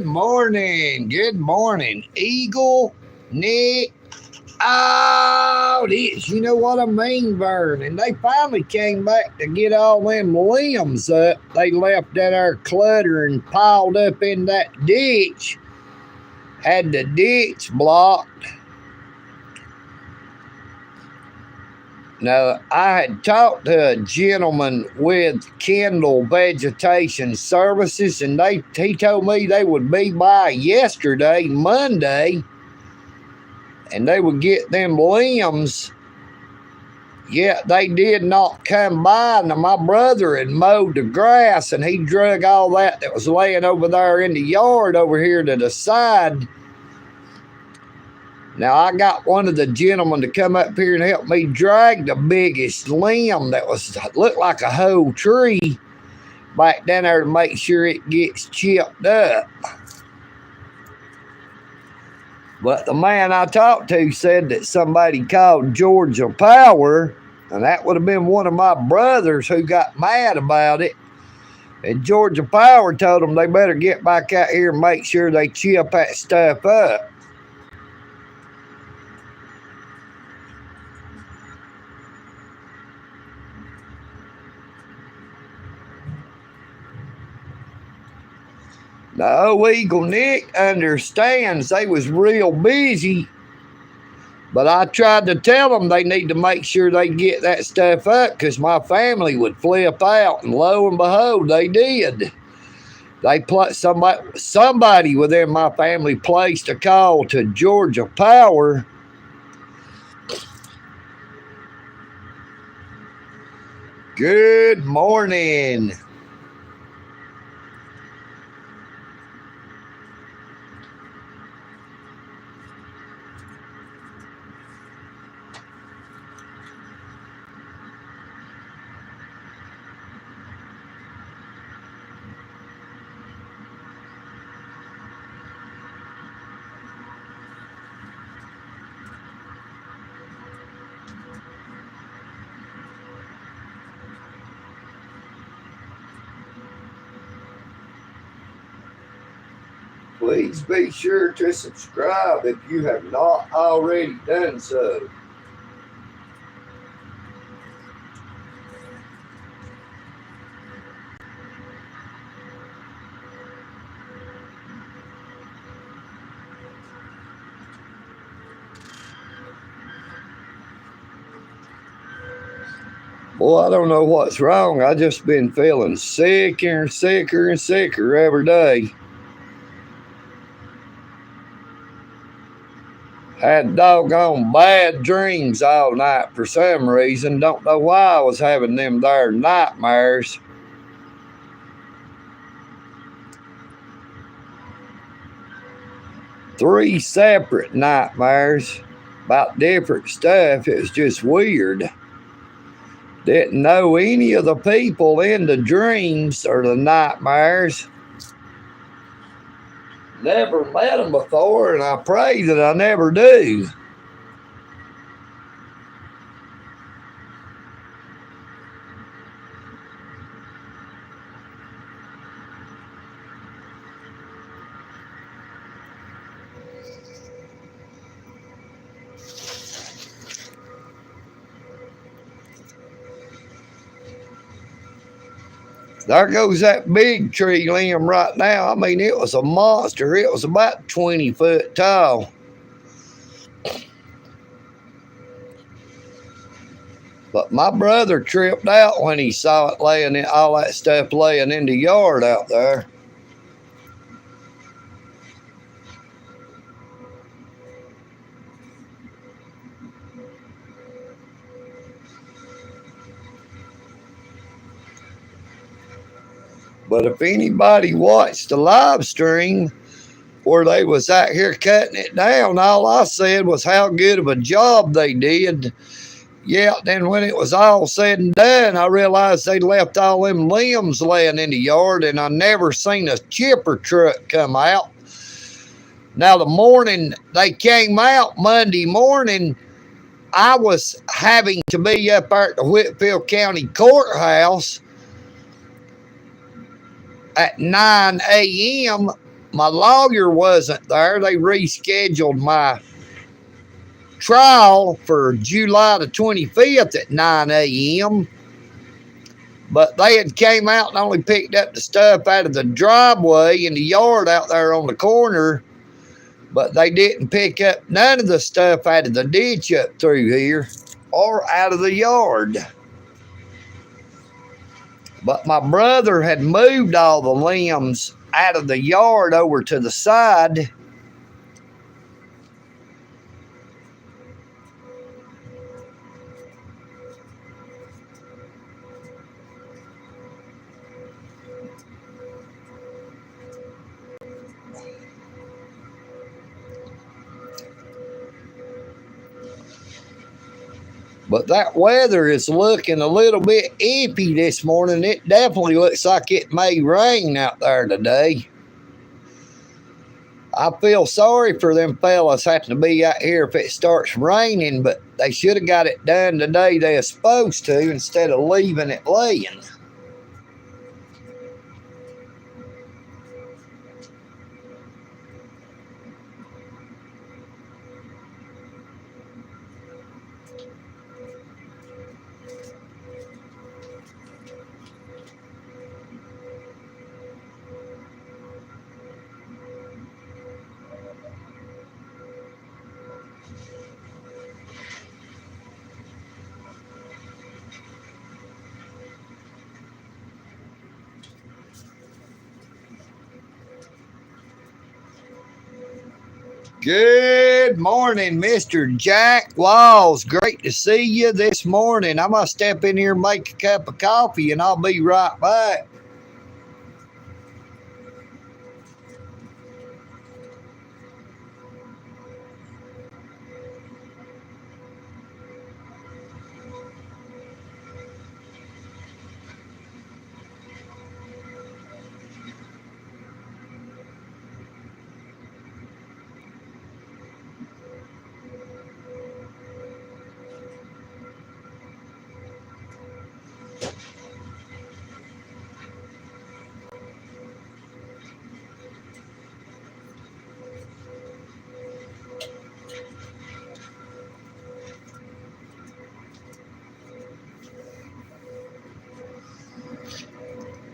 Good morning. Good morning. Eagle, Nick. Oh, this, you know what I mean, Vern. And they finally came back to get all them limbs up. They left that there clutter and piled up in that ditch. Had the ditch blocked. Now, I had talked to a gentleman with Kendall Vegetation Services, and he told me they would be by yesterday, Monday, and they would get them limbs. Yet they did not come by. Now, my brother had mowed the grass, and he drug all that was laying over there in the yard over here to the side. Now, I got one of the gentlemen to come up here and help me drag the biggest limb that looked like a whole tree back down there to make sure it gets chipped up. But the man I talked to said that somebody called Georgia Power, and that would have been one of my brothers who got mad about it. And Georgia Power told them they better get back out here and make sure they chip that stuff up. The EagleNick understands they was real busy, but I tried to tell them they need to make sure they get that stuff up because my family would flip out, and lo and behold, they did. Somebody within my family placed a call to Georgia Power. Good morning. Please be sure to subscribe if you have not already done so. Boy, I don't know what's wrong. I just been feeling sicker and sicker and sicker every day. Had doggone bad dreams all night for some reason. Don't know why I was having them there nightmares. Three separate nightmares about different stuff. It was just weird. Didn't know any of the people in the dreams or the nightmares. Never met them before, and I pray that I never do. There goes that big tree limb right now. I mean, it was a monster. It was about 20 foot tall. But my brother tripped out when he saw it laying in, all that stuff laying in the yard out there. But if anybody watched the live stream where they was out here cutting it down, all I said was how good of a job they did. Yeah, then when it was all said and done, I realized they left all them limbs laying in the yard, and I never seen a chipper truck come out. Now, the morning they came out, Monday morning, I was having to be up there at the Whitfield County Courthouse at 9 a.m. my lawyer wasn't there. They rescheduled my trial for July the 25th at 9 a.m. But they had came out and only picked up the stuff out of the driveway in the yard out there on the corner. But they didn't pick up none of the stuff out of the ditch up through here or out of the yard. But my brother had moved all the limbs out of the yard over to the side. But that weather is looking a little bit iffy this morning. It definitely looks like it may rain out there today. I feel sorry for them fellas having to be out here if it starts raining, but they should have got it done the day they were supposed to instead of leaving it laying. Good morning, Mr. Jack Walls. Great to see you this morning. I'm going to step in here and make a cup of coffee, and I'll be right back.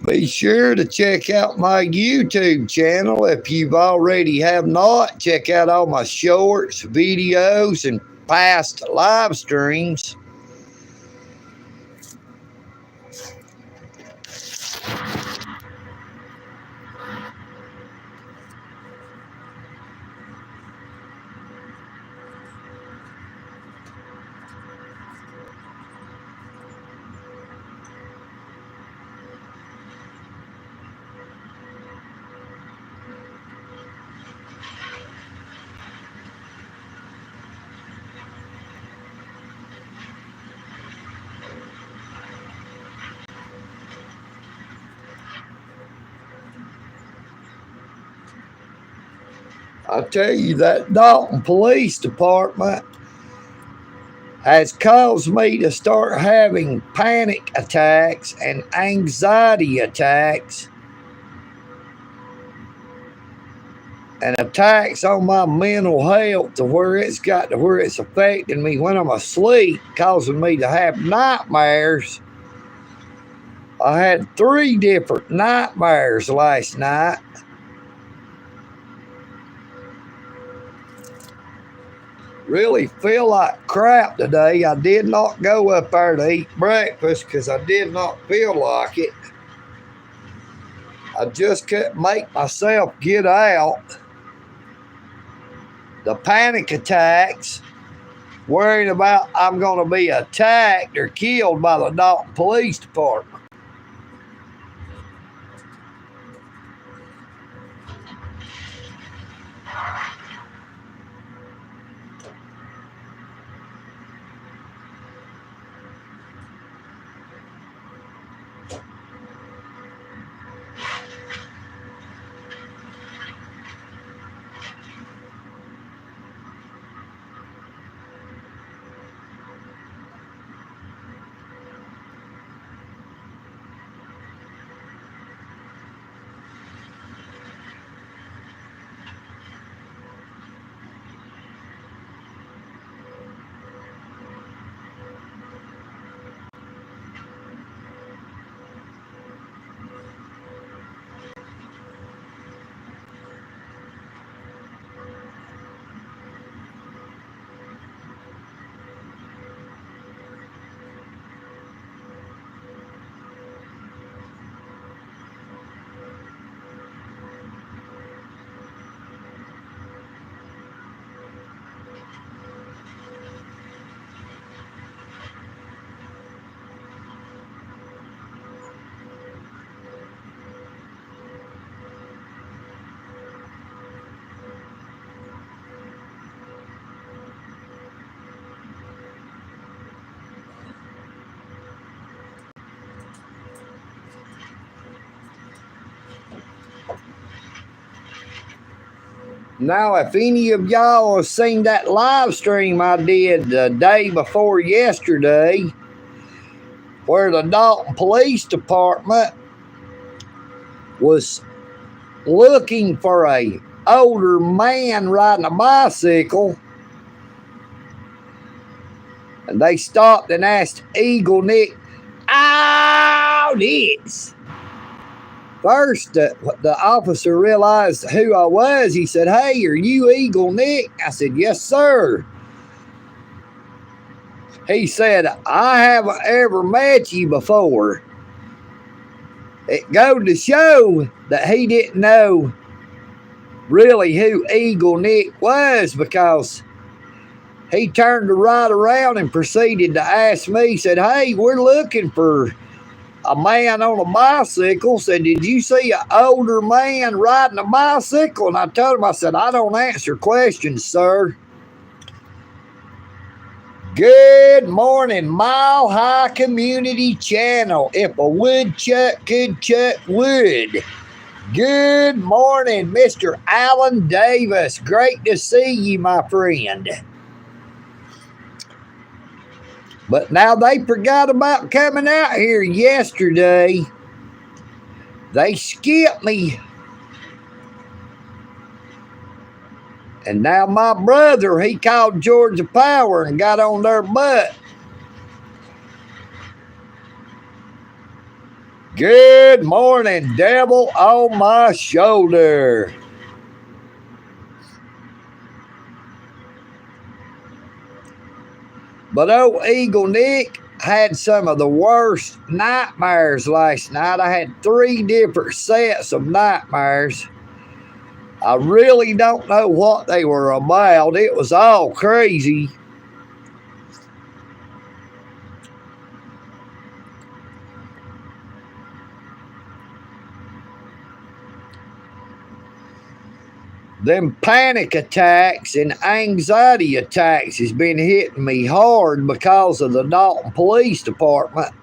Be sure to check out my YouTube channel if you've already have not. Check out all my shorts, videos, and past live streams. I tell you, that Dalton Police Department has caused me to start having panic attacks and anxiety attacks and attacks on my mental health to where it's got to where it's affecting me when I'm asleep, causing me to have nightmares. I had 3 different nightmares last night. Really feel like crap today. I did not go up there to eat breakfast because I did not feel like it. I just couldn't make myself get out. The panic attacks, worrying about I'm going to be attacked or killed by the Dalton Police Department. Now, if any of y'all have seen that live stream I did the day before yesterday, where the Dalton Police Department was looking for a older man riding a bicycle, and they stopped and asked EagleNick, "Oh, this." First, the officer realized who I was. He said, "Hey, are you EagleNick?" I said, "Yes, sir." He said, "I haven't ever met you before." It goes to show that he didn't know really who EagleNick was, because he turned right around and proceeded to ask me, said, "Hey, we're looking for a man on a bicycle." Said, "Did you see an older man riding a bicycle?" And I told him, I said, "I don't answer questions, sir." Good morning, Mile High Community Channel. If a woodchuck could chuck wood. Good morning, Mr. Alan Davis. Great to see you, my friend. But now they forgot about coming out here yesterday. They skipped me. And now my brother, he called Georgia Power and got on their butt. Good morning, devil on my shoulder. But old EagleNick had some of the worst nightmares last night. I had 3 different sets of nightmares. I really don't know what they were about. It was all crazy. Them panic attacks and anxiety attacks has been hitting me hard because of the Dalton Police Department.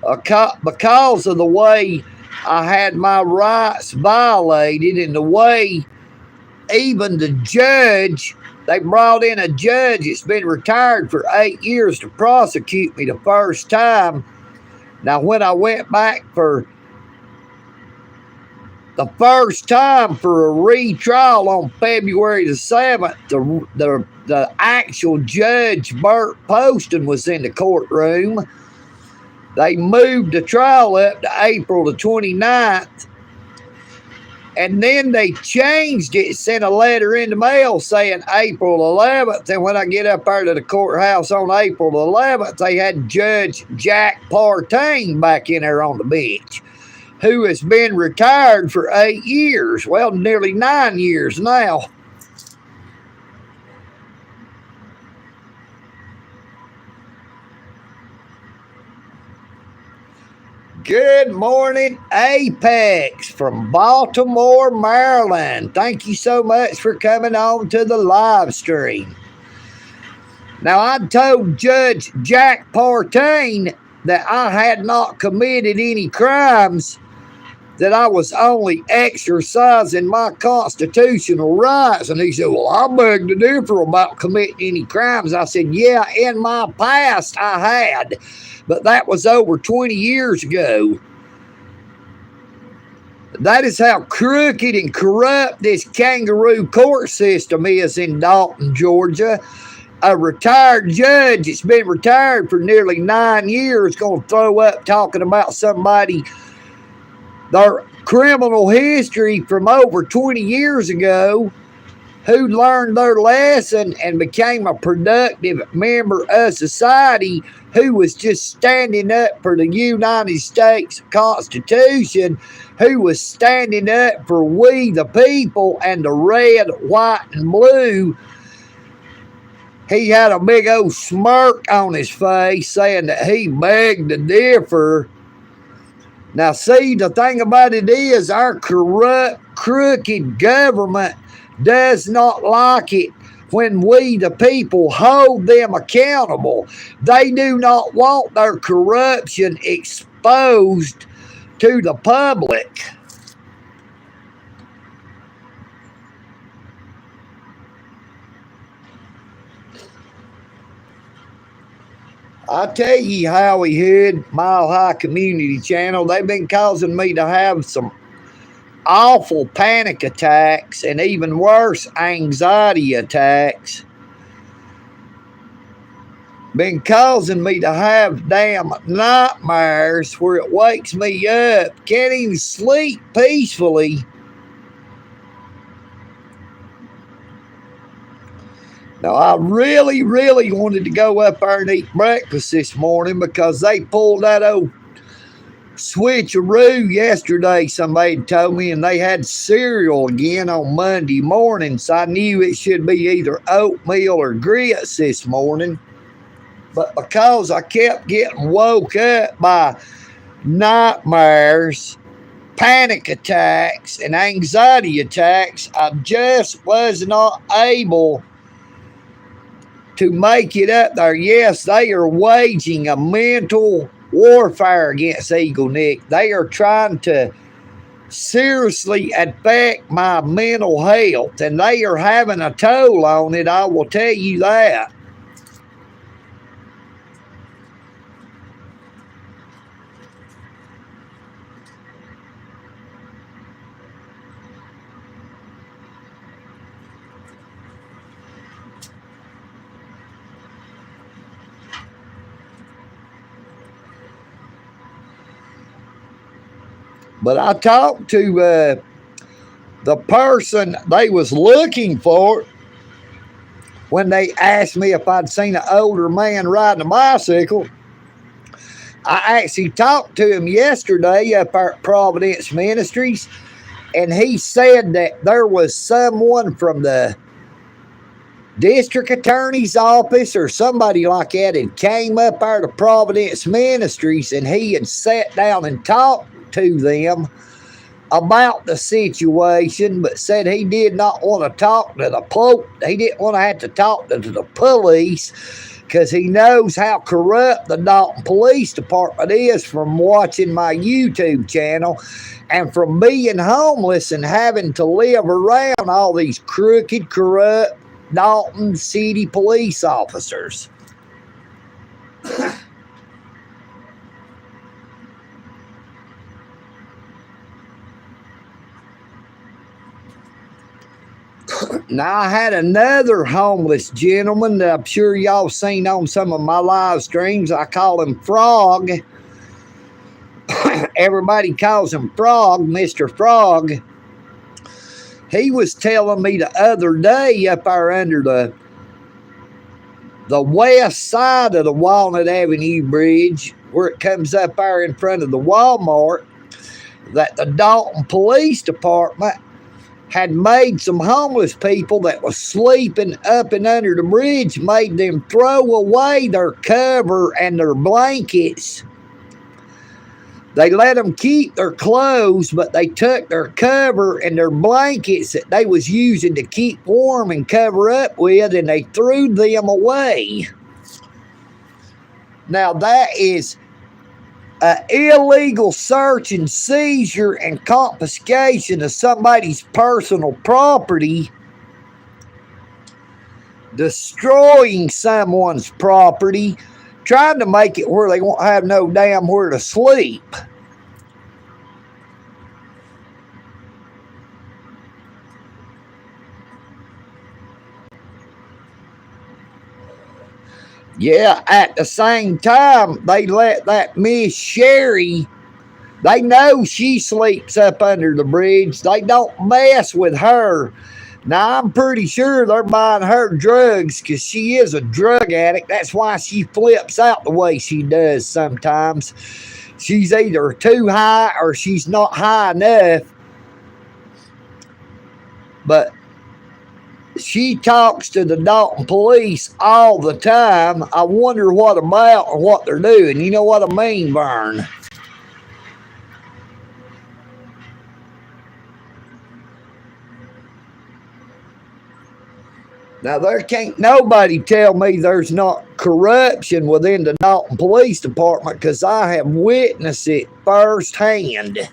Because of the way I had my rights violated, and the way even the judge, they brought in a judge that's been retired for 8 years to prosecute me the first time. Now, when I went back for the first time for a retrial on February the 7th, the actual judge, Bert Poston, was in the courtroom. They moved the trial up to April the 29th. And then they changed it, sent a letter in the mail saying April 11th. And when I get up there to the courthouse on April 11th, they had Judge Jack Partain back in there on the bench, who has been retired for 8 years. Well, nearly 9 years now. Good morning, Apex from Baltimore, Maryland. Thank you so much for coming on to the live stream. Now, I told Judge Jack Partain that I had not committed any crimes, that I was only exercising my constitutional rights. And he said, "Well, I beg to differ about committing any crimes." I said, "Yeah, in my past I had, but that was over 20 years ago." That is how crooked and corrupt this kangaroo court system is in Dalton, Georgia. A retired judge that's been retired for nearly 9 years going to throw up talking about somebody, their criminal history from over 20 years ago, who learned their lesson and became a productive member of society, who was just standing up for the United States Constitution, who was standing up for we the people and the red, white, and blue. He had a big old smirk on his face saying that he begged to differ. Now, see, the thing about it is our corrupt, crooked government does not like it when we, the people, hold them accountable. They do not want their corruption exposed to the public. I tell you, Howie Hood, Mile High Community Channel, they've been causing me to have some awful panic attacks and even worse, anxiety attacks. Been causing me to have damn nightmares where it wakes me up, can't even sleep peacefully. Now, I really, really wanted to go up there and eat breakfast this morning because they pulled that old switcheroo yesterday, somebody told me, and they had cereal again on Monday morning, so I knew it should be either oatmeal or grits this morning. But because I kept getting woke up by nightmares, panic attacks, and anxiety attacks, I just was not able to make it up there. Yes, they are waging a mental warfare against EagleNick. They are trying to seriously affect my mental health, and they are having a toll on it, I will tell you that. But I talked to the person they was looking for when they asked me if I'd seen an older man riding a bicycle. I actually talked to him yesterday up at Providence Ministries, and he said that there was someone from the district attorney's office or somebody like that had came up there to Providence Ministries, and he had sat down and talked to them about the situation, but said he did not want to talk to the he didn't want to have to talk to the police because he knows how corrupt the Dalton Police Department is from watching my YouTube channel and from being homeless and having to live around all these crooked, corrupt Dalton City police officers. Now, I had another homeless gentleman that I'm sure y'all seen on some of my live streams. I call him Frog. Everybody calls him Frog, Mr. Frog. He was telling me the other day up there under the west side of the Walnut Avenue Bridge, where it comes up there in front of the Walmart, that the Dalton Police Department had made some homeless people that was sleeping up and under the bridge, made them throw away their cover and their blankets. They let them keep their clothes, but they took their cover and their blankets that they was using to keep warm and cover up with, and they threw them away. Now, that is an illegal search and seizure and confiscation of somebody's personal property, destroying someone's property, trying to make it where they won't have no damn where to sleep. Yeah, at the same time, they let that Miss Sherry, they know she sleeps up under the bridge. They don't mess with her. Now, I'm pretty sure they're buying her drugs because she is a drug addict. That's why she flips out the way she does sometimes. She's either too high or she's not high enough. But she talks to the Dalton police all the time. I wonder what about or what they're doing. You know what I mean, VERN? Now, there can't nobody tell me there's not corruption within the Dalton Police Department because I have witnessed it firsthand.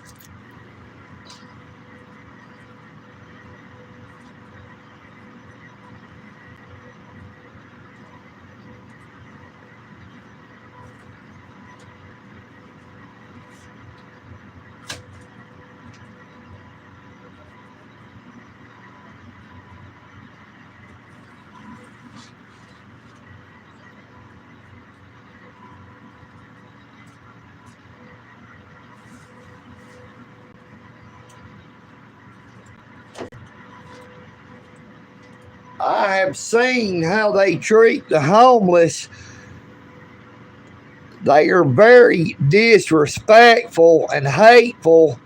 I have seen how they treat the homeless. They are very disrespectful and hateful.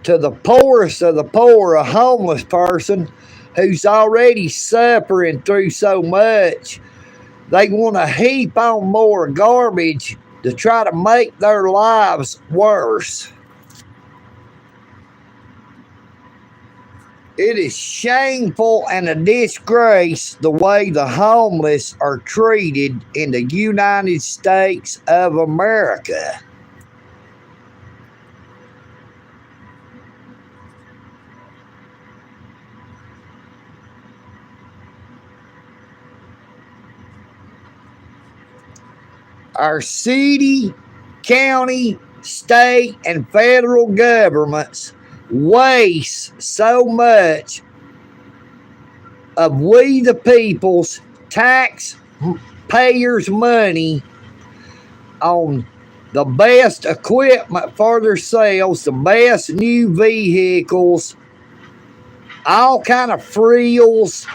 To the poorest of the poor, a homeless person who's already suffering through so much, they want to heap on more garbage to try to make their lives worse. It is shameful and a disgrace the way the homeless are treated in the United States of America. Our city, county, state, and federal governments waste so much of we the people's taxpayers' money on the best equipment for themselves, the best new vehicles, all kind of frills,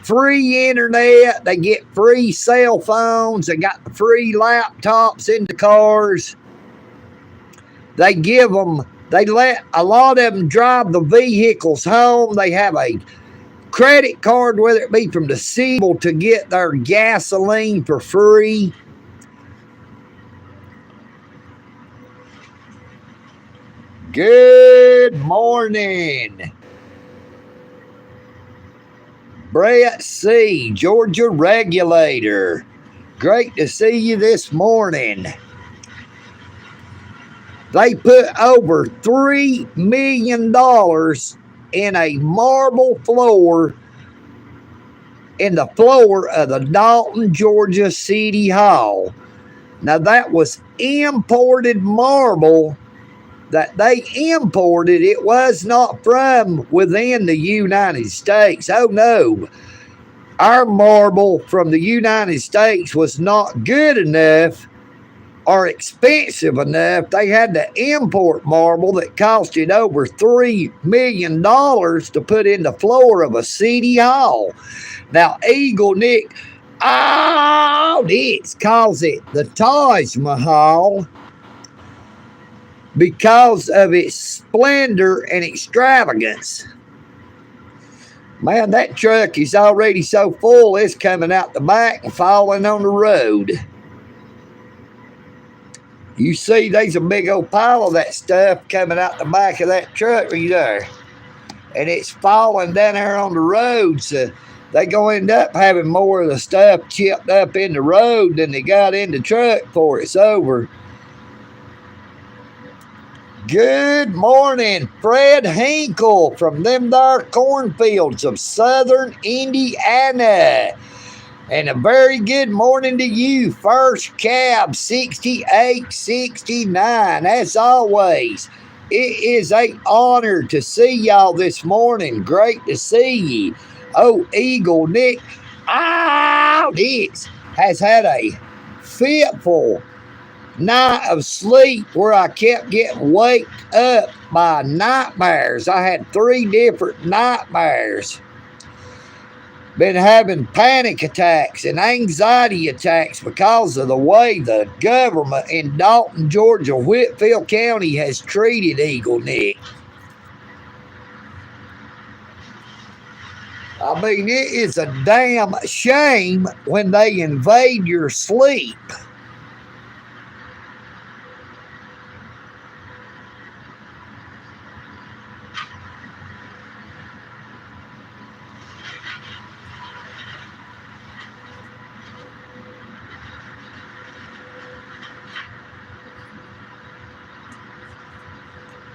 free internet. They get free cell phones. They got the free laptops in the cars. They let a lot of them drive the vehicles home. They have a credit card, whether it be from the city, to get their gasoline for free. Good morning. Brett C., Georgia regulator. Great to see you this morning. They put over $3 million in a marble floor in the floor of the Dalton, Georgia City Hall. Now, that was imported marble that they imported. It was not from within the United States. Oh, no. Our marble from the United States was not good enough or expensive enough. They had to import marble that costed over $3 million to put in the floor of a city hall. Now, EagleNick, this calls it the Taj Mahal because of its splendor and extravagance. Man, that truck is already so full, it's coming out the back and falling on the road. You see, there's a big old pile of that stuff coming out the back of that truck right there. And it's falling down there on the road, so they're going to end up having more of the stuff chipped up in the road than they got in the truck before it's over. Good morning, Fred Hinkle from them there cornfields of southern Indiana. And a very good morning to you, First Cab 6869. As always, it is an honor to see y'all this morning. Great to see you. Oh, EagleNick, this has had a fitful night of sleep where I kept getting waked up by nightmares. I had 3 different nightmares. Been having panic attacks and anxiety attacks because of the way the government in Dalton, Georgia, Whitfield County has treated EagleNick. I mean, it is a damn shame when they invade your sleep.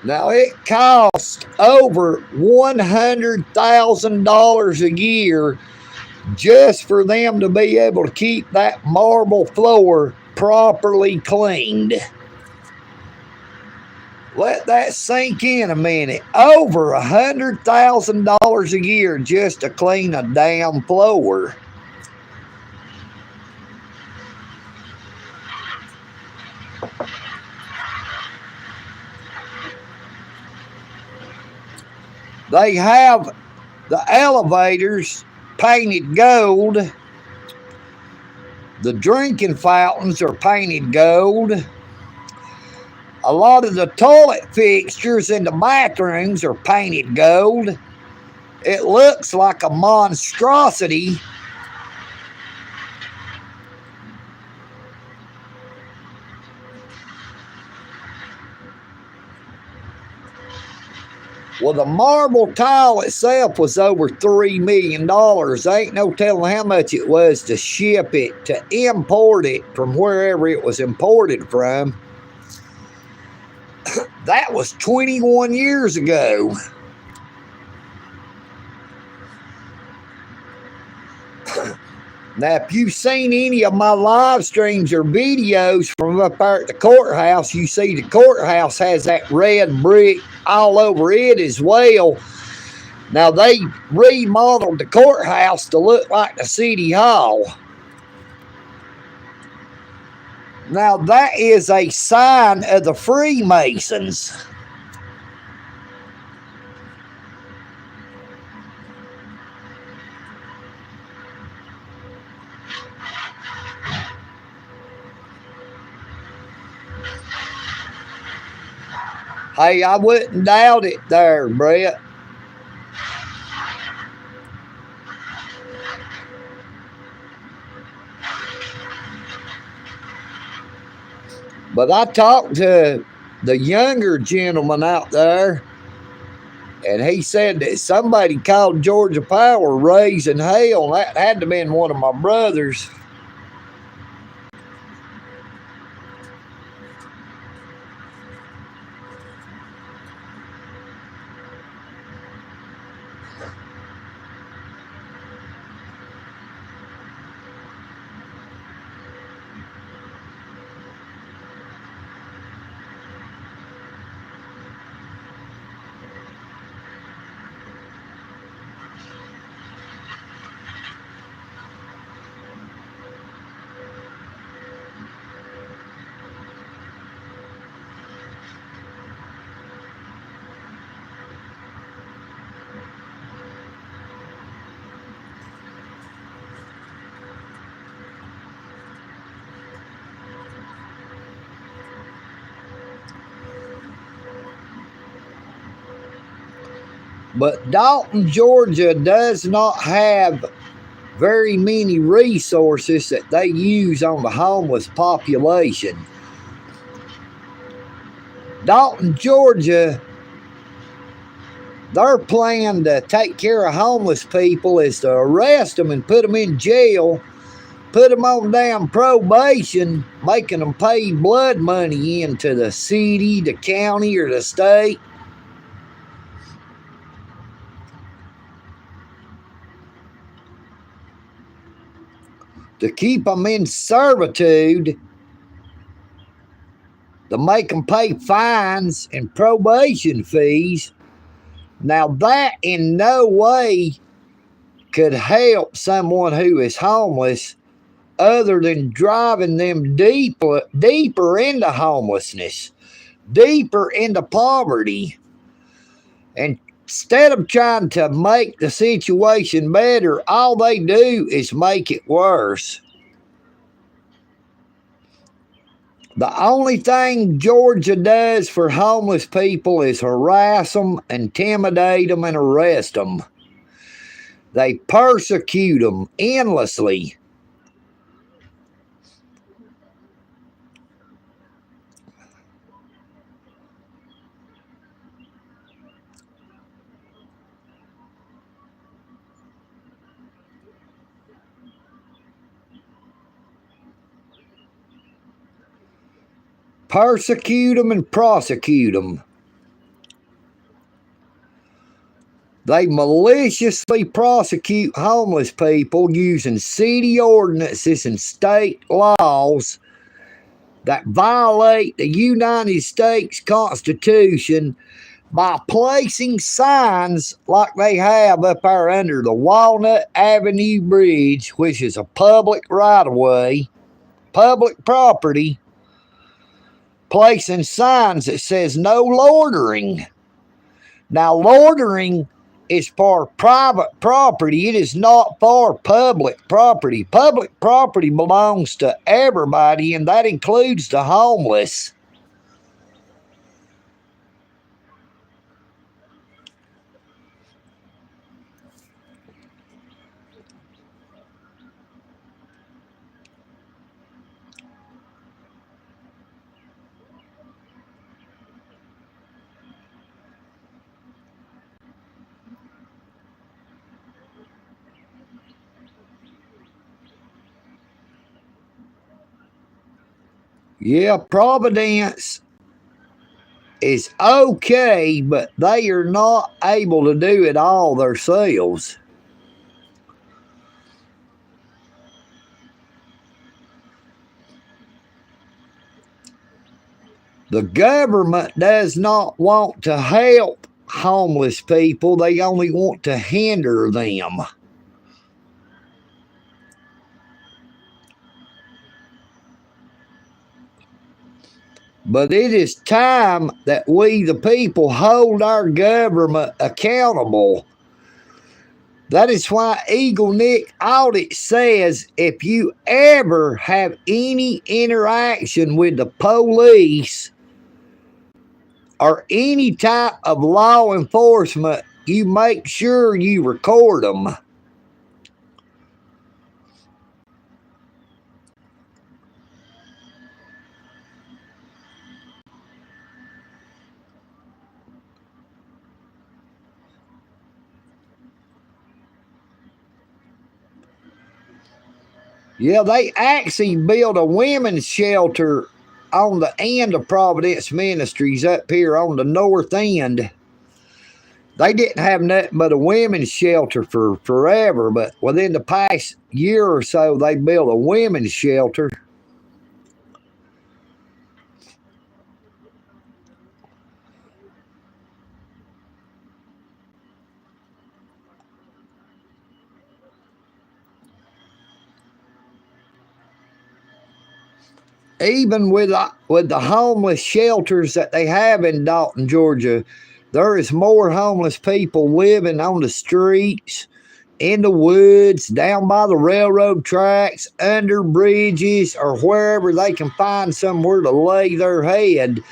Now, it costs over $100,000 a year just for them to be able to keep that marble floor properly cleaned. Let that sink in a minute. Over $100,000 a year just to clean a damn floor. They have the elevators painted gold. The drinking fountains are painted gold. A lot of the toilet fixtures in the bathrooms are painted gold. It looks like a monstrosity. Well, the marble tile itself was over $3 million. Ain't no telling how much it was to ship it, to import it from wherever it was imported from. That was 21 years ago. Now, if you've seen any of my live streams or videos from up there at the courthouse, you see the courthouse has that red brick all over it as well. Now, they remodeled the courthouse to look like the city hall. Now, that is a sign of the Freemasons. Hey, I wouldn't doubt it there, Brett. But I talked to the younger gentleman out there, and he said that somebody called Georgia Power raising hell. That had to have been one of my brothers. But Dalton, Georgia does not have very many resources that they use on the homeless population. Dalton, Georgia, their plan to take care of homeless people is to arrest them and put them in jail, put them on damn probation, making them pay blood money into the city, the county, or the state. To keep them in servitude, to make them pay fines and probation fees. Now, that in no way could help someone who is homeless other than driving them deeper into homelessness, deeper into poverty. And instead of trying to make the situation better, all they do is make it worse. The only thing Georgia does for homeless people is harass them, intimidate them, and arrest them. They persecute them endlessly. Persecute them and prosecute them. They maliciously prosecute homeless people using city ordinances and state laws that violate the United States Constitution by placing signs like they have up there under the Walnut Avenue Bridge, which is a public right-of-way, public property, placing signs that says no loitering. Now, loitering is for private property. It is not for public property. Public property belongs to everybody, and that includes the homeless. Yeah, Providence is okay, but they are not able to do it all themselves. The government does not want to help homeless people. They only want to hinder them. But it is time that we, the people, hold our government accountable. That is why EagleNick Audit says if you ever have any interaction with the police or any type of law enforcement, you make sure you record them. Yeah, they actually built a women's shelter on the end of Providence Ministries up here on the north end. They didn't have nothing but a women's shelter for forever, but within the past year or so, they built a women's shelter. Even with the homeless shelters that they have in Dalton, Georgia, there is more homeless people living on the streets, in the woods, down by the railroad tracks, under bridges, or wherever they can find somewhere to lay their head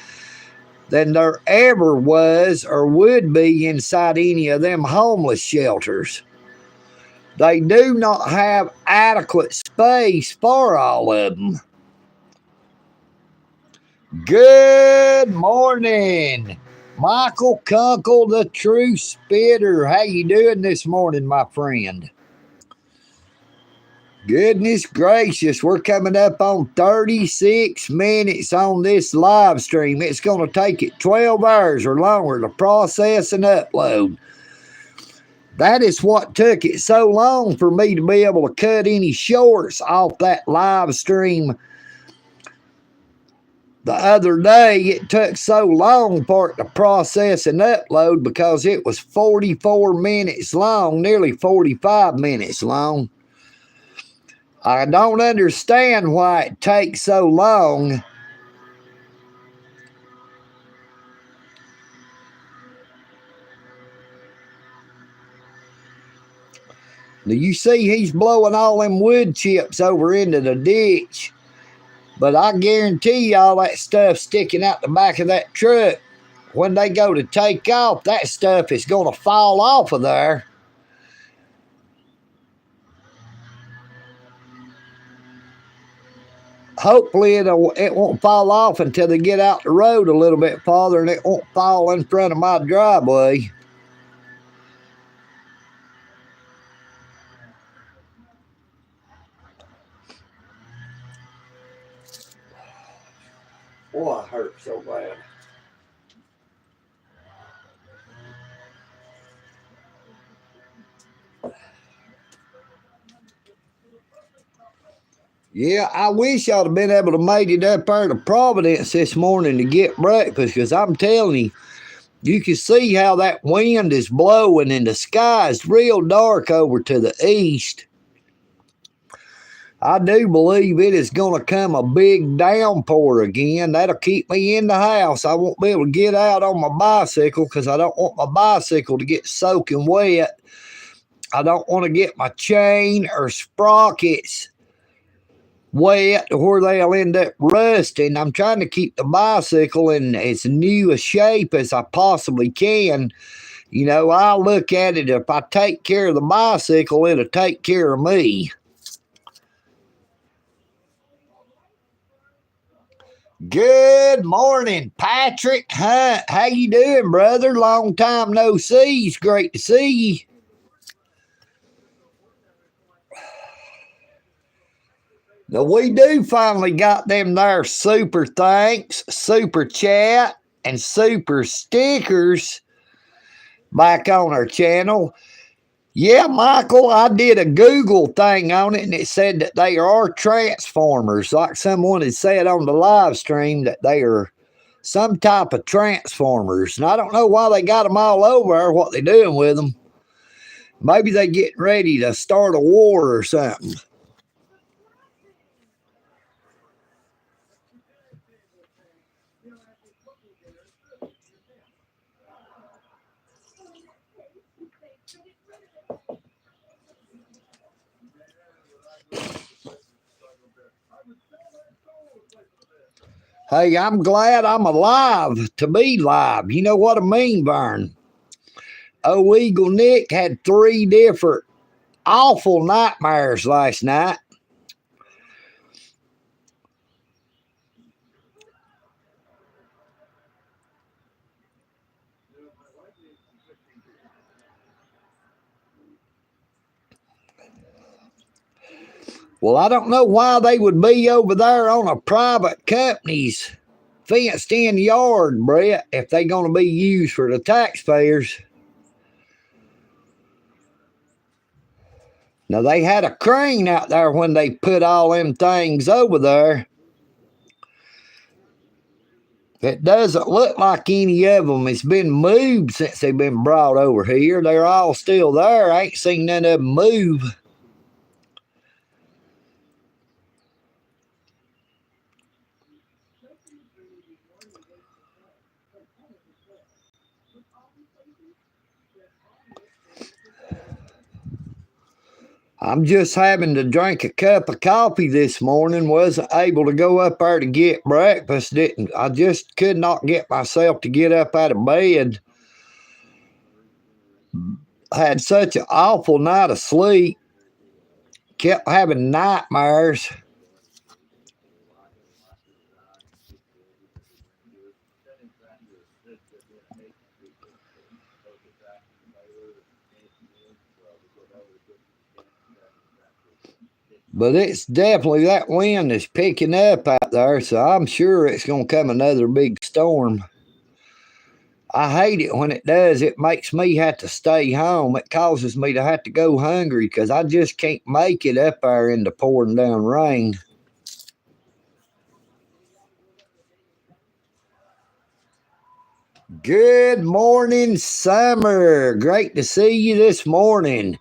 than there ever was or would be inside any of them homeless shelters. They do not have adequate space for all of them. Good morning, Michael Kunkel, the True Spitter. How you doing this morning, my friend? Goodness gracious, we're coming up on 36 minutes on this live stream. It's going to take it 12 hours or longer to process and upload. That is what took it so long for me to be able to cut any shorts off that live stream. The other day, it took so long for it to process and upload because it was 44 minutes long, nearly 45 minutes long. I don't understand why it takes so long. Now you see he's blowing all them wood chips over into the ditch. But I guarantee you all that stuff sticking out the back of that truck, when they go to take off, that stuff is going to fall off of there. Hopefully it won't fall off until they get out the road a little bit farther, and it won't fall in front of my driveway. Oh, I hurt so bad. Yeah, I wish I'd have been able to made it up there to Providence this morning to get breakfast, because I'm telling you, you can see how that wind is blowing and the sky is real dark over to the east. I do believe it is going to come a big downpour again. That'll keep me in the house. I won't be able to get out on my bicycle because I don't want my bicycle to get soaking wet. I don't want to get my chain or sprockets wet where they'll end up rusting. I'm trying to keep the bicycle in as new a shape as I possibly can. You know, I look at it, if I take care of the bicycle, it'll take care of me. Good morning, Patrick. How you doing, brother? Long time no see. It's great to see you. Now, we do finally got them there super thanks, super chat, and super stickers back on our channel. Yeah, Michael, I did a Google thing on it, and it said that they are transformers, like someone had said on the live stream that they are some type of transformers. And I don't know why they got them all over there, what they're doing with them. Maybe they getting ready to start a war or something. Hey, I'm glad I'm alive to be live. You know what I mean, Vern? Oh, EagleNick had 3 different awful nightmares last night. Well, I don't know why they would be over there on a private company's fenced-in yard, Brett, if they're going to be used for the taxpayers. Now, they had a crane out there when they put all them things over there. It doesn't look like any of them has been moved since they've been brought over here. They're all still there. I ain't seen none of them move. I'm just having to drink a cup of coffee this morning. Wasn't able to go up there to get breakfast. I just could not get myself to get up out of bed. I had such an awful night of sleep. Kept having nightmares. But it's definitely, that wind is picking up out there, so I'm sure it's going to come another big storm. I hate it when it does. It makes me have to stay home. It causes me to have to go hungry because I just can't make it up there in the pouring down rain. Good morning, Summer. Great to see you this morning.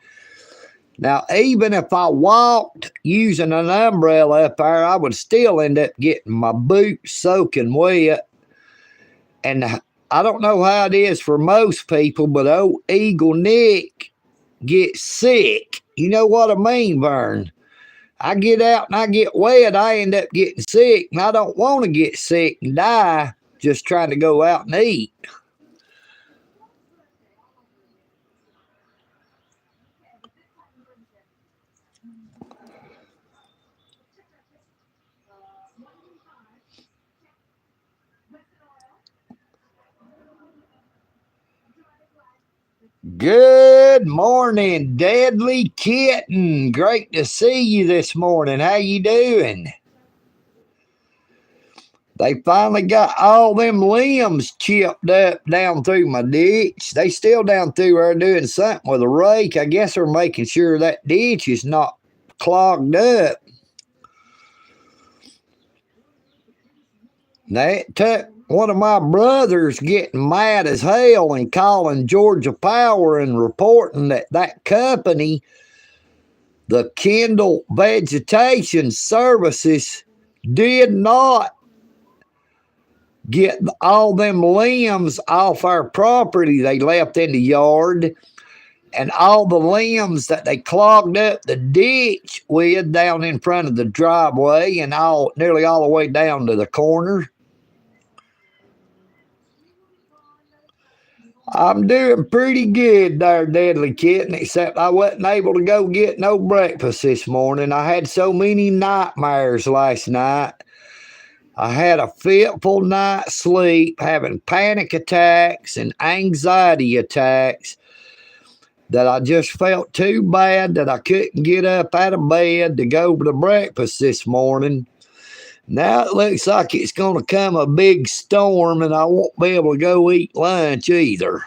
Now, even if I walked using an umbrella up there, I would still end up getting my boots soaking wet. And I don't know how it is for most people, but old EagleNick gets sick. You know what I mean, Vern? I get out and I get wet, I end up getting sick, and I don't want to get sick and die just trying to go out and eat. Good morning, Deadly Kitten. Great to see you this morning. How you doing? They finally got all them limbs chipped up down through my ditch. They still down through there doing something with a rake. I guess they're making sure that ditch is not clogged up. Now, it took one of my brothers getting mad as hell and calling Georgia Power and reporting that company the Kendall Vegetation Services did not get all them limbs off our property they left in the yard, and all the limbs that they clogged up the ditch with down in front of the driveway and nearly all the way down to the corner. I'm doing pretty good there, Deadly Kitten, except I wasn't able to go get no breakfast this morning. I had so many nightmares last night. I had a fitful night's sleep, having panic attacks and anxiety attacks, that I just felt too bad that I couldn't get up out of bed to go to breakfast this morning. Now it looks like it's going to come a big storm and I won't be able to go eat lunch either.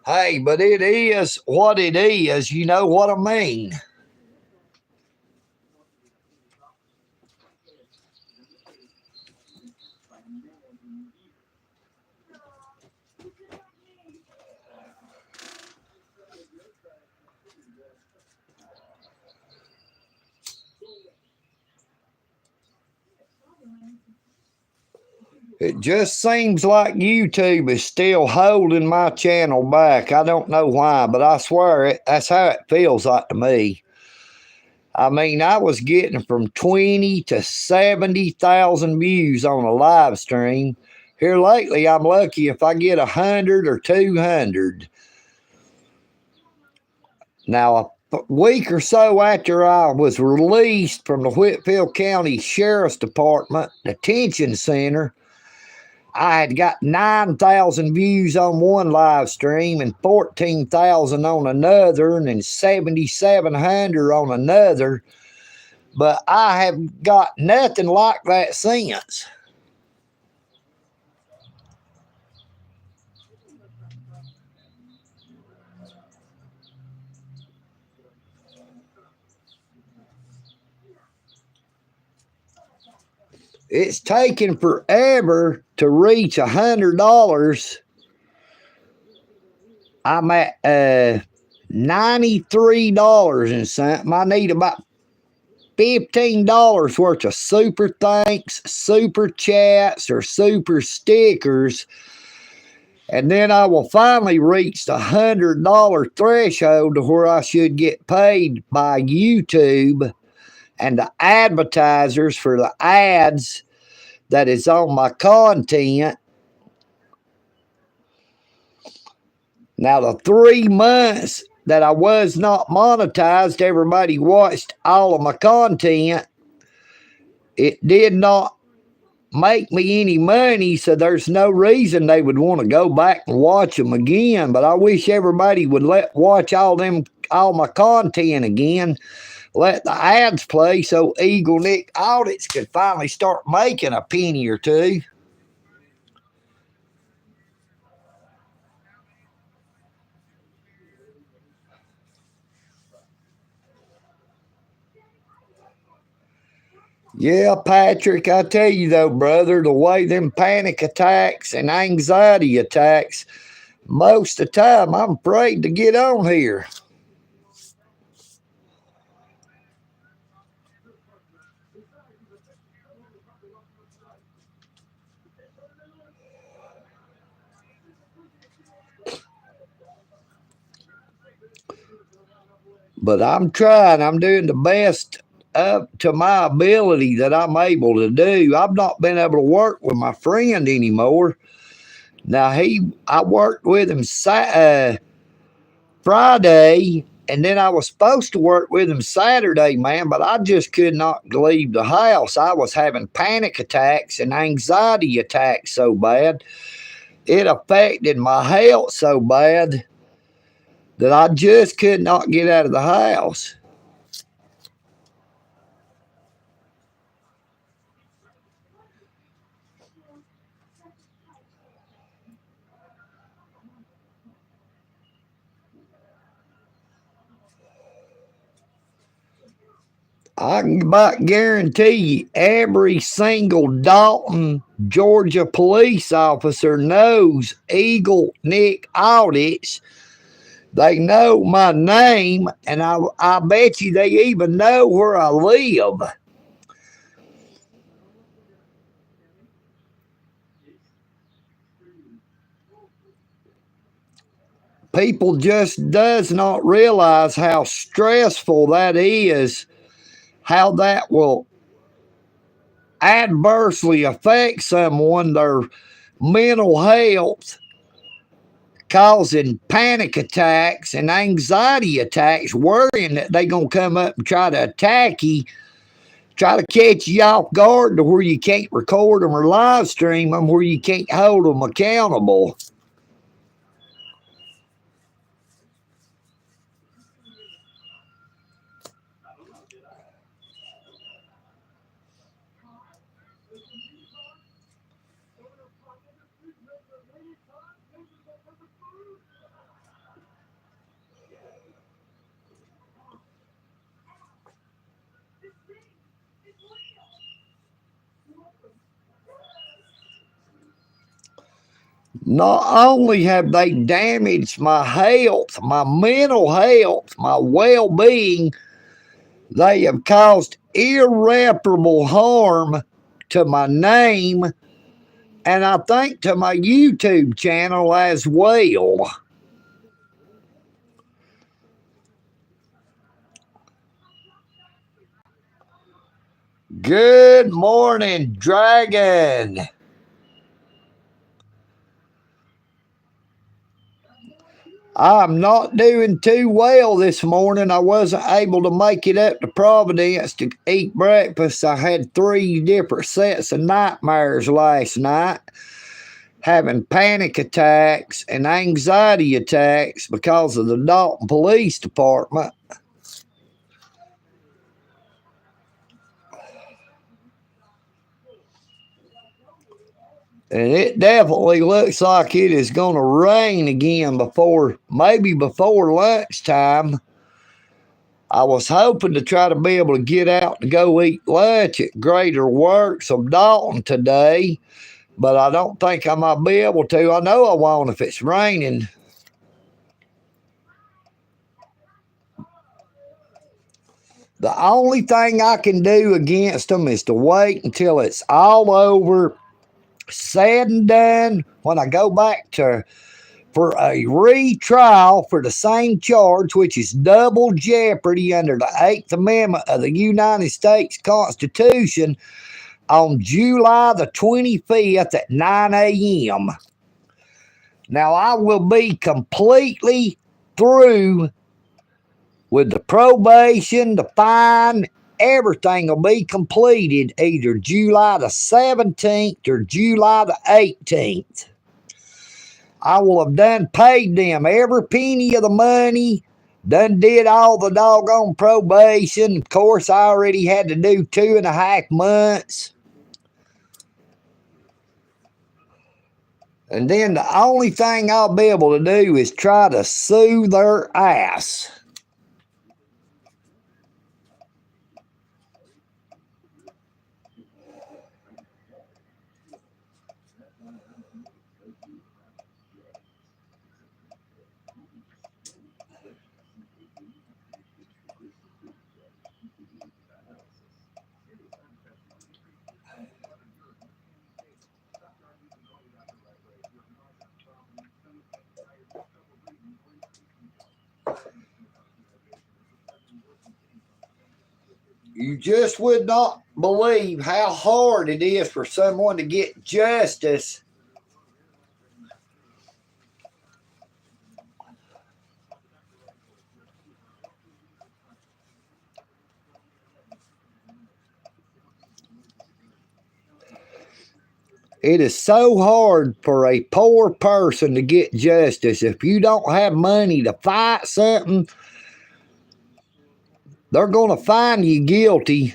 Hey, but it is what it is. You know what I mean? It just seems like YouTube is still holding my channel back. I don't know why, but I swear that's how it feels like to me. I mean, I was getting from 20 to 70,000 views on a live stream. Here lately, I'm lucky if I get 100 or 200. Now, a week or so after I was released from the Whitfield County Sheriff's Department Detention Center, I had got 9,000 views on one live stream and 14,000 on another and 7,700 on another. But I have got nothing like that since. It's taken forever to reach $100. I'm at $93 and something. I need about $15 worth of super thanks, super chats, or super stickers. And then I will finally reach the $100 threshold to where I should get paid by YouTube and the advertisers for the ads that is on my content. Now, the 3 months that I was not monetized, everybody watched all of my content. It did not make me any money, so there's no reason they would want to go back and watch them again. But I wish everybody would watch all my content again. Let the ads play so EagleNick audits could finally start making a penny or two. Yeah, Patrick, I tell you though, brother, the way them panic attacks and anxiety attacks, most of the time I'm afraid to get on here. But I'm trying. I'm doing the best up to my ability that I'm able to do. I've not been able to work with my friend anymore. Now, I worked with him Friday, and then I was supposed to work with him Saturday, man, but I just could not leave the house. I was having panic attacks and anxiety attacks so bad. It affected my health so bad that I just could not get out of the house. I can about guarantee you every single Dalton, Georgia police officer knows EagleNick audits They know my name, and I bet you they even know where I live. People just does not realize how stressful that is, how that will adversely affect someone, their mental health, causing panic attacks and anxiety attacks, worrying that they're going to come up and try to attack you, try to catch you off guard to where you can't record them or live stream them, where you can't hold them accountable. Not only have they damaged my health, my mental health, my well being, they have caused irreparable harm to my name and I think to my YouTube channel as well. Good morning, Dragon. I'm not doing too well this morning. I wasn't able to make it up to Providence to eat breakfast. I had 3 different sets of nightmares last night, having panic attacks and anxiety attacks because of the Dalton Police Department. And it definitely looks like it is going to rain again maybe before lunchtime. I was hoping to try to be able to get out to go eat lunch at Greater Works of Dalton today, but I don't think I might be able to. I know I won't if it's raining. The only thing I can do against them is to wait until it's all over, said and done, when I go back for a retrial for the same charge, which is double jeopardy under the 8th Amendment of the United States Constitution, on July the 25th at 9 a.m. Now, I will be completely through with the probation, the fine, everything will be completed either July the 17th or July the 18th. I will have done paid them every penny of the money, done did all the doggone probation. Of course, I already had to do 2.5 months. And then the only thing I'll be able to do is try to sue their ass. You just would not believe how hard it is for someone to get justice. It is so hard for a poor person to get justice. If you don't have money to fight something, they're going to find you guilty.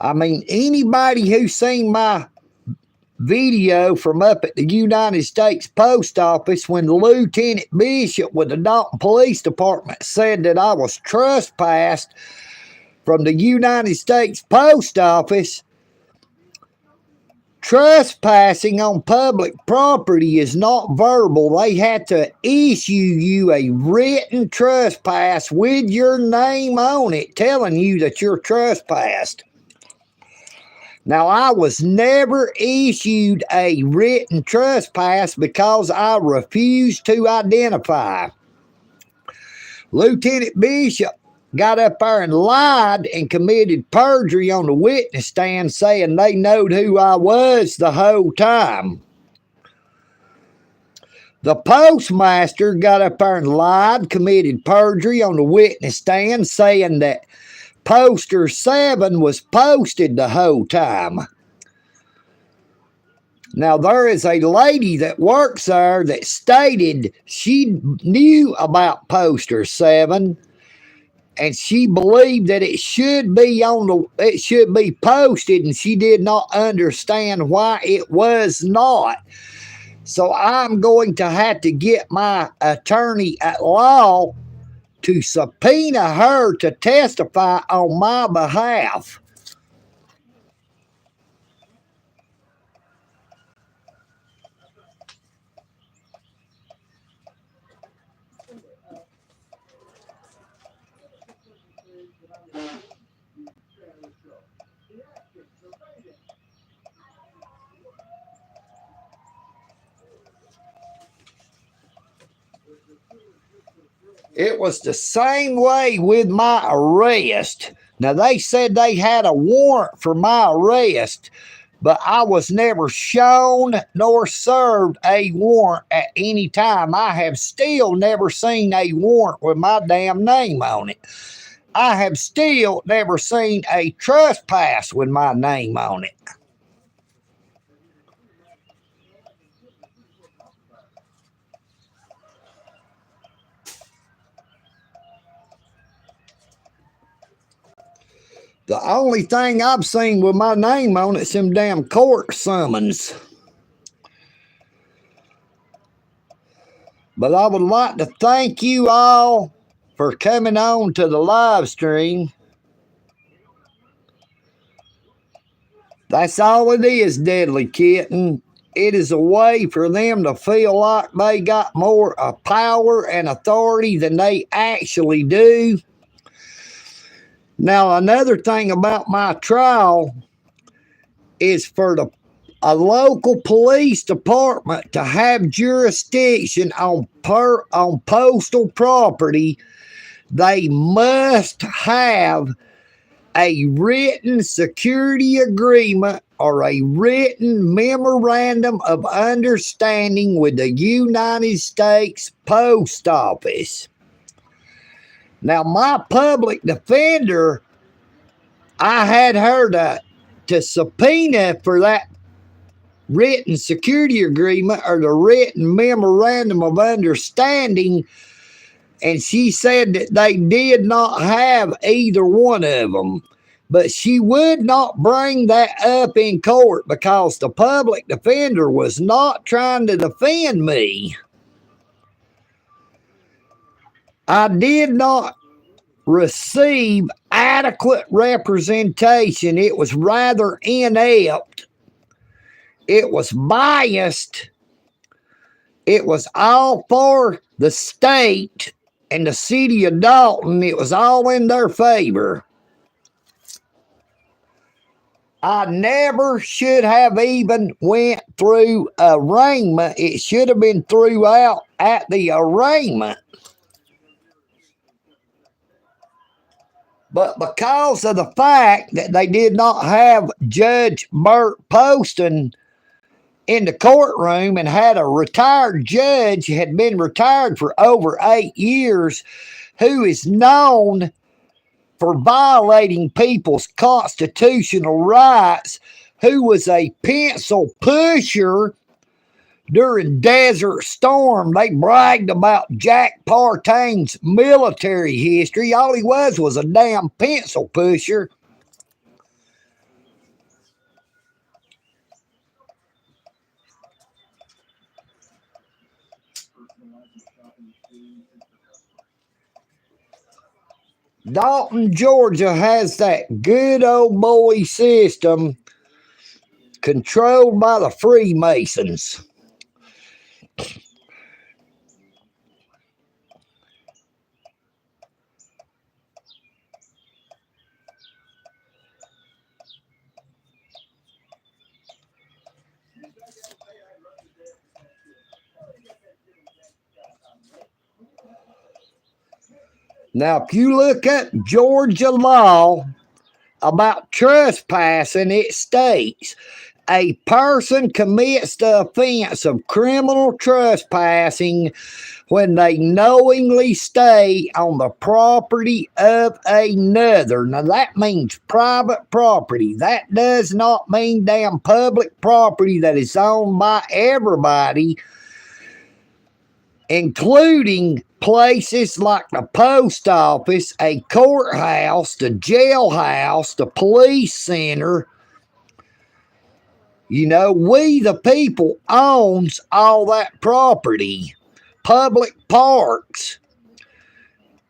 I mean, anybody who's seen my video from up at the United States Post Office when the Lieutenant Bishop with the Dalton Police Department said that I was trespassed from the United States Post Office, Trespassing on public property is not verbal. They had to issue you a written trespass with your name on it telling you that you're trespassed. Now, I was never issued a written trespass because I refused to identify. Lieutenant Bishop got up there and lied and committed perjury on the witness stand, saying they knowed who I was the whole time. The postmaster got up there and lied, committed perjury on the witness stand, saying that poster 7 was posted the whole time. Now, there is a lady that works there that stated she knew about poster 7, and she believed that it should be posted, and she did not understand why it was not. So I'm going to have to get my attorney at law to subpoena her to testify on my behalf. It was the same way with my arrest. Now, they said they had a warrant for my arrest, but I was never shown nor served a warrant at any time. I have still never seen a warrant with my damn name on it. I have still never seen a trespass with my name on it. The only thing I've seen with my name on it is some damn court summons. But I would like to thank you all for coming on to the live stream. That's all it is, Deadly Kitten. It is a way for them to feel like they got more power and authority than they actually do. Now, another thing about my trial is for a local police department to have jurisdiction on postal property. They must have a written security agreement or a written memorandum of understanding with the United States Post Office. Now, my public defender, I had her to subpoena for that written security agreement or the written memorandum of understanding, and she said that they did not have either one of them. But she would not bring that up in court because the public defender was not trying to defend me. I did not receive adequate representation. It was rather inept. It was biased. It was all for the state and the city of Dalton. It was all in their favor. I never should have even went through arraignment. It should have been threw out at the arraignment. But because of the fact that they did not have Judge Burt Poston in the courtroom and had a retired judge, had been retired for over 8 years, who is known for violating people's constitutional rights, who was a pencil pusher during Desert Storm. They bragged about Jack Partain's military history. All he was a damn pencil pusher. Dalton, Georgia has that good old boy system controlled by the Freemasons. Now, if you look at Georgia law about trespassing, it states a person commits the offense of criminal trespassing when they knowingly stay on the property of another. Now, that means private property. That does not mean damn public property that is owned by everybody, including places like the post office, a courthouse, the jailhouse, the police center. You know, we the people owns all that property. Public parks.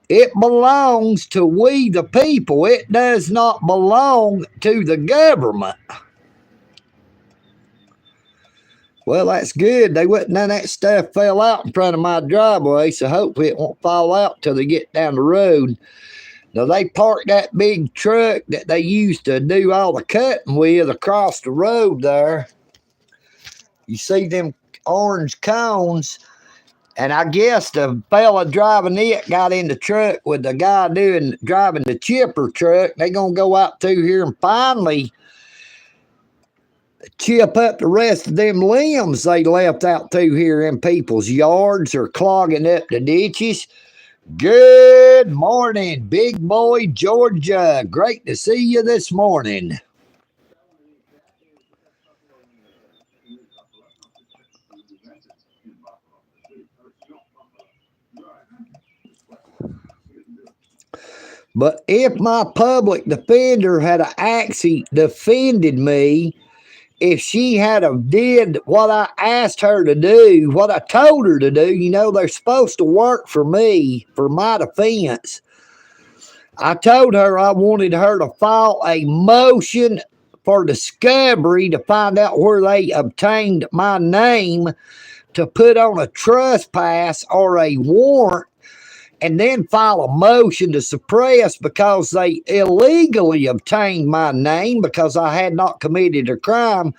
It belongs to we the people. It does not belong to the government. Well, that's good. None of that stuff fell out in front of my driveway, so hopefully it won't fall out till they get down the road. Now, they parked that big truck that they used to do all the cutting with across the road there. You see them orange cones, and I guess the fella driving it got in the truck with the guy driving the chipper truck. They're going to go out through here and finally chip up the rest of them limbs they left out through here in people's yards or clogging up the ditches. Good morning, Big Boy, Georgia. Great to see you this morning. But if my public defender had actually defended me, if she had did what I asked her to do, what I told her to do, you know, they're supposed to work for me, for my defense. I told her I wanted her to file a motion for discovery to find out where they obtained my name to put on a trespass or a warrant, and then file a motion to suppress because they illegally obtained my name because I had not committed a crime,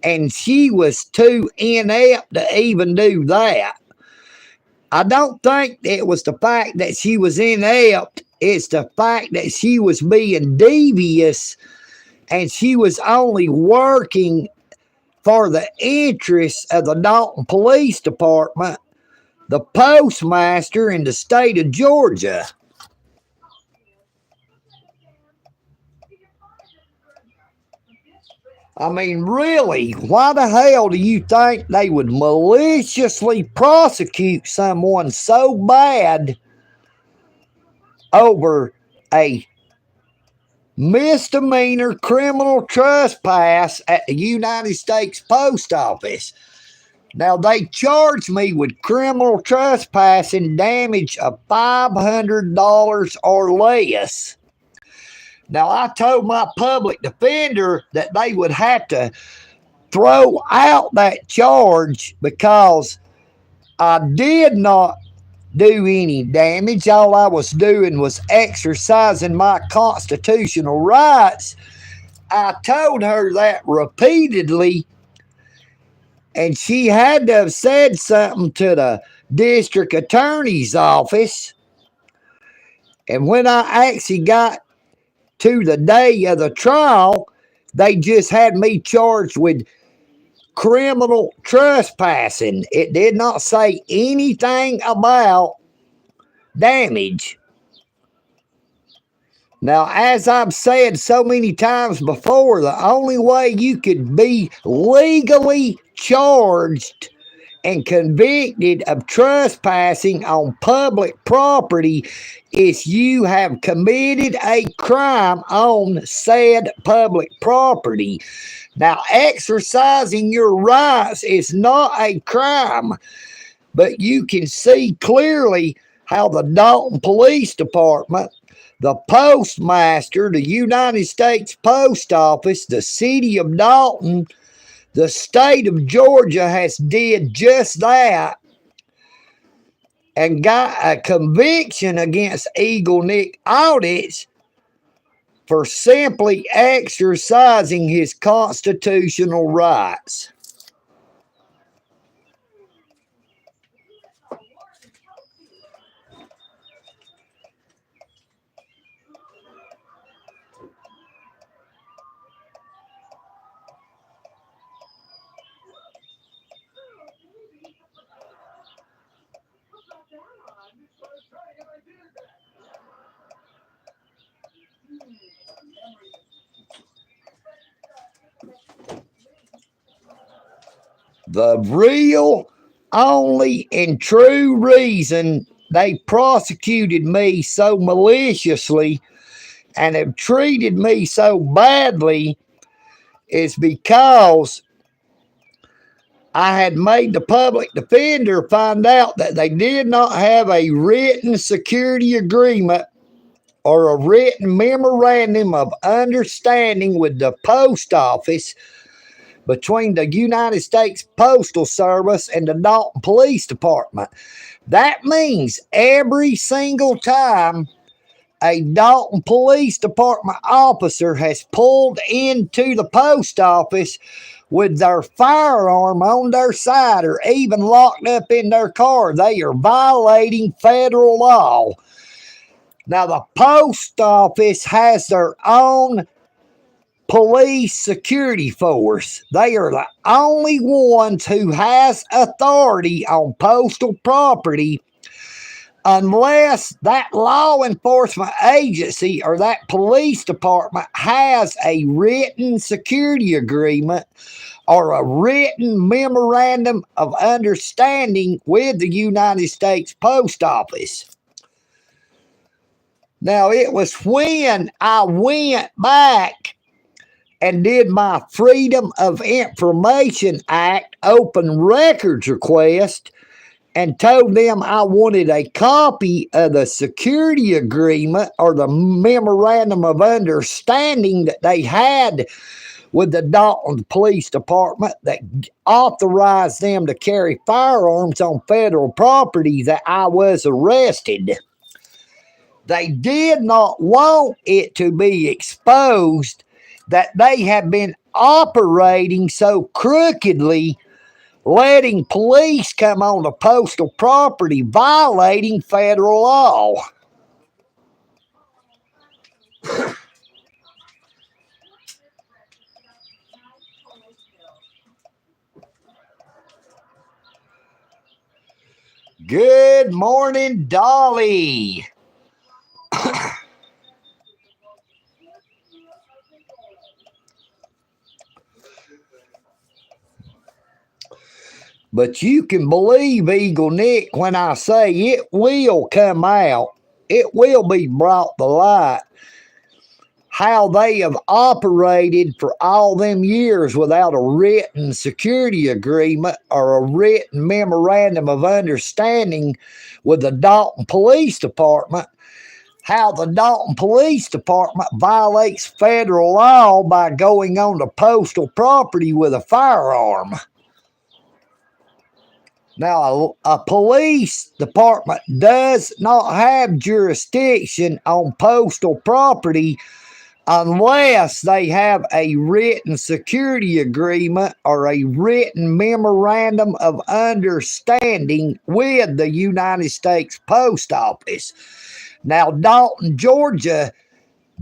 and she was too inept to even do that. I don't think it was the fact that she was inept. It's the fact that she was being devious, and she was only working for the interests of the Dalton Police Department, the postmaster in the state of Georgia. I mean, really, why the hell do you think they would maliciously prosecute someone so bad over a misdemeanor criminal trespass at the United States Post Office? Now, they charged me with criminal trespassing damage of $500 or less. Now, I told my public defender that they would have to throw out that charge because I did not do any damage. All I was doing was exercising my constitutional rights. I told her that repeatedly, and she had to have said something to the district attorney's office. And when I actually got to the day of the trial, they just had me charged with criminal trespassing. It did not say anything about damage. Now, as I've said so many times before, the only way you could be legally charged and convicted of trespassing on public property is you have committed a crime on said public property. Now, exercising your rights is not a crime, but you can see clearly how the Dalton Police Department, the postmaster, the United States Post Office, the city of Dalton, the state of Georgia has did just that and got a conviction against EagleNick Audits for simply exercising his constitutional rights. The real, only, and true reason they prosecuted me so maliciously and have treated me so badly is because I had made the public defender find out that they did not have a written security agreement or a written memorandum of understanding with the post office between the United States Postal Service and the Dalton Police Department. That means every single time a Dalton Police Department officer has pulled into the post office with their firearm on their side or even locked up in their car, they are violating federal law. Now, the post office has their own police security force. They are the only ones who has authority on postal property unless that law enforcement agency or that police department has a written security agreement or a written memorandum of understanding with the United States Post Office. Now, it was when I went back and did my Freedom of Information Act open records request and told them I wanted a copy of the security agreement or the memorandum of understanding that they had with the Dalton Police Department that authorized them to carry firearms on federal property, that I was arrested. They did not want it to be exposed that they have been operating so crookedly, letting police come on the postal property, violating federal law. Good morning, Dolly. But you can believe EagleNick when I say it will come out. It will be brought to light how they have operated for all them years without a written security agreement or a written memorandum of understanding with the Dalton Police Department. How the Dalton Police Department violates federal law by going on to postal property with a firearm. Now, a police department does not have jurisdiction on postal property unless they have a written security agreement or a written memorandum of understanding with the United States Post Office. Now, Dalton, Georgia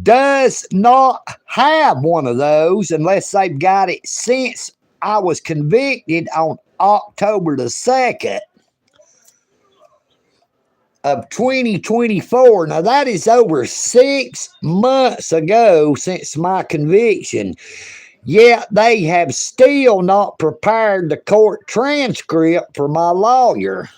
does not have one of those unless they've got it since I was convicted on October the 2nd of 2024. Now, that is over 6 months ago since my conviction. Yet they have still not prepared the court transcript for my lawyer.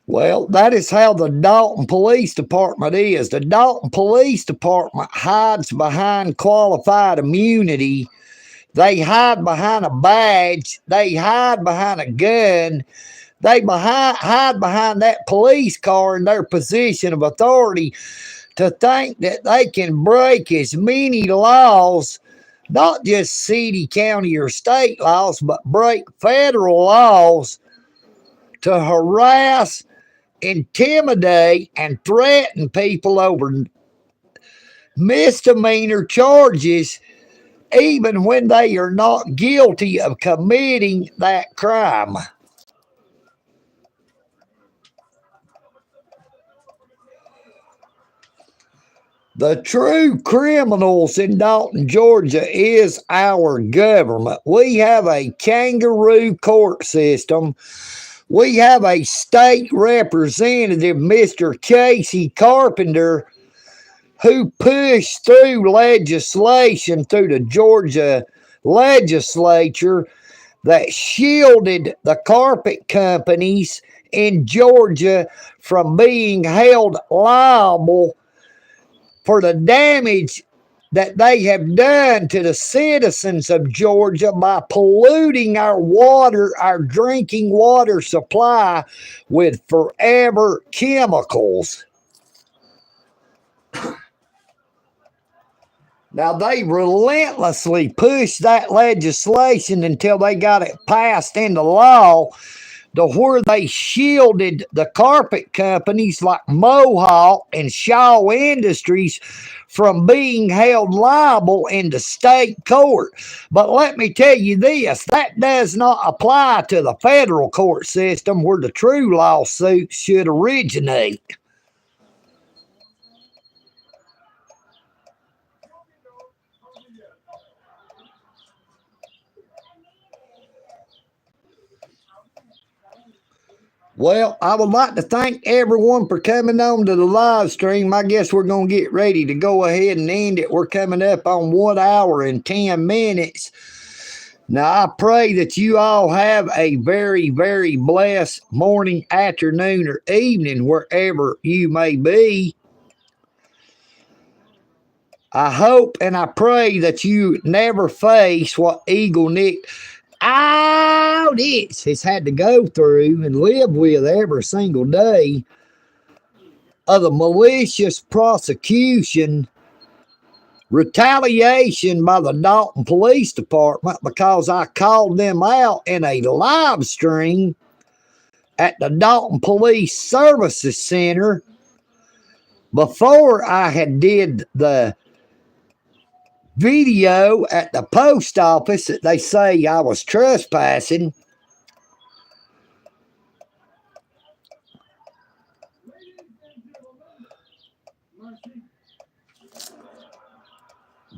Well, that is how the Dalton Police Department is. The Dalton Police Department hides behind qualified immunity. They hide behind a badge. They hide behind a gun. They hide behind that police car in their position of authority to think that they can break as many laws, not just city, county, or state laws, but break federal laws to harass, intimidate, and threaten people over misdemeanor charges, even when they are not guilty of committing that crime. The true criminals in Dalton, Georgia is our government. We have a kangaroo court system. We have a state representative, Mr. Casey Carpenter, who pushed through legislation through the Georgia legislature that shielded the carpet companies in Georgia from being held liable for the damage that they have done to the citizens of Georgia by polluting our water, our drinking water supply with forever chemicals. Now, they relentlessly pushed that legislation until they got it passed into law, to where they shielded the carpet companies like Mohawk and Shaw Industries from being held liable in the state court. But let me tell you this, that does not apply to the federal court system where the true lawsuits should originate. Well, I would like to thank everyone for coming on to the live stream. I guess we're going to get ready to go ahead and end it. We're coming up on 1 hour and 10 minutes. Now, I pray that you all have a very, very blessed morning, afternoon, or evening, wherever you may be. I hope and I pray that you never face what EagleNick Audits has had to go through and live with every single day of the malicious prosecution, retaliation by the Dalton Police Department because I called them out in a live stream at the Dalton Police Services Center before I had did the video at the post office that they say I was trespassing.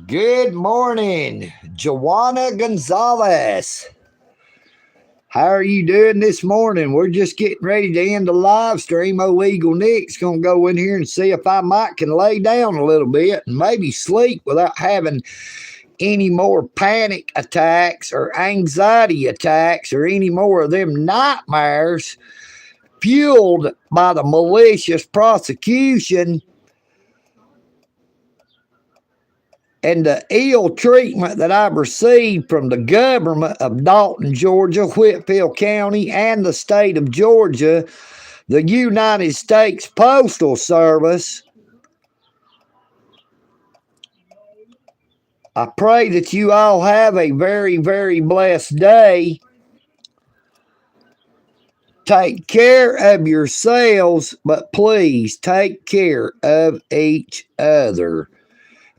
Good morning, Joanna Gonzalez. How are you doing this morning? We're just getting ready to end the live stream. EagleNick's going to go in here and see if I might can lay down a little bit and maybe sleep without having any more panic attacks or anxiety attacks or any more of them nightmares fueled by the malicious prosecution and the ill treatment that I've received from the government of Dalton, Georgia, Whitfield County, and the state of Georgia, the United States Postal Service. I pray that you all have a very, very blessed day. Take care of yourselves, but please take care of each other.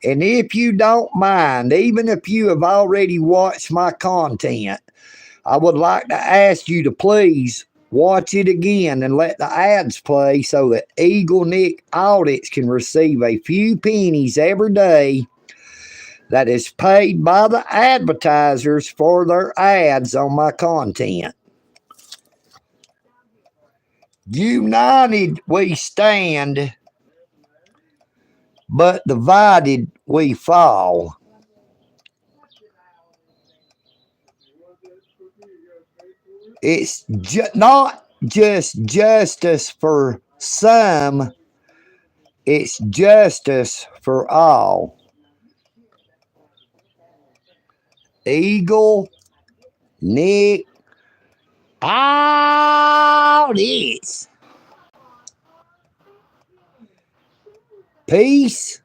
And if you don't mind, even if you have already watched my content, I would like to ask you to please watch it again and let the ads play so that EagleNick Audits can receive a few pennies every day that is paid by the advertisers for their ads on my content. United we stand, but divided we fall. It's not just justice for some, it's justice for all. Eagle, Nick, all this. Peace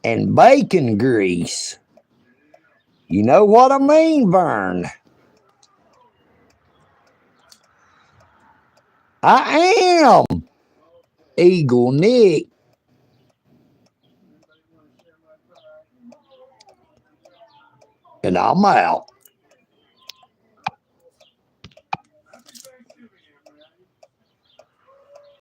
and bacon grease. You know what I mean, Vern? I am EagleNick. And I'm out.